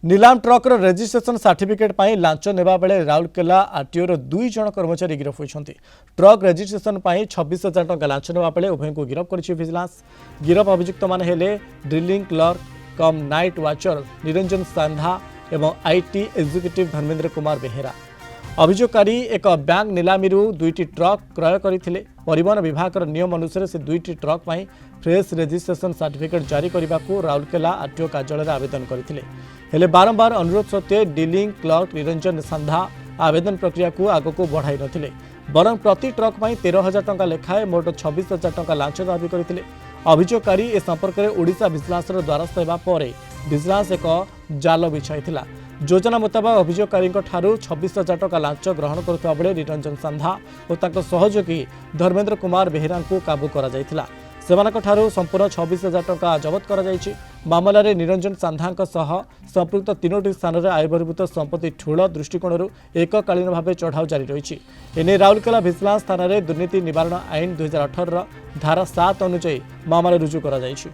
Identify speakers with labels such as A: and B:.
A: नीलाम truck registration certificate पर launch नेबा बेले राउरकेला आरटीओ 2 जन कर्मचारी गिरफ होती। ट्रक रेजिस्ट्रेशन पर 26,000 टंका लांच नेबा बेले उभय को गिरफ कर विजिलेंस। गिरफ अभियुक्त मान हेले drilling clerk cum night watcher Niranjan Sandha एवं आईटी एग्जीक्यूटिव धर्मेंद्र कुमार बेहेरा। अभियोगकारी एक बैंक नीलामी दुईटी ट्रक क्रय करते। परिवहन विभाग नियम अनुसार से दुईटी ट्रक पर फ्रेश रेजिस्ट्रेशन सर्टिफिकेट जारी करने को राउरकेला आरटीओ कार्यालय आवेदन करते। हेले बारंबार अनुरोध सत्वे डीलिंग क्लर्क निरंजन सांधा आवेदन प्रक्रिया को आग को बढ़ाई नथिले। बरं प्रति ट्रक पर 13,000 टंका लेखाएं मोट 26,000 टंका लांच दाबी करते। अभियोगकारी ए संपर्क में ओडिशा विजिलेंस द्वारस्थ होगा पर विजिलेंस एक जाल बिछाई। योजना मुताबक अभियोगकारी 26,000 टंका लांच ग्रहण करुवा बेले निरंजन सांधा और सहयोगी धर्मेंद्र कुमार बेहेरा को काबू करा जायथिला। सेमानकठारु संपूर्ण 26,000 टंका जबत करा जायछि। मामलें निरंजन सांधा संपृक्त 3टी स्थान में आयबहिर्भूत संपत्ति ठूल दृष्टिकोण एककालीन भाव चढ़ाऊ जारी रही। एने राउरकेला भिजिलेंस थाना दुर्नीति निवारण आईन 2018 धारा 7 अनुଯାयी मामला रुजु करा जायछि।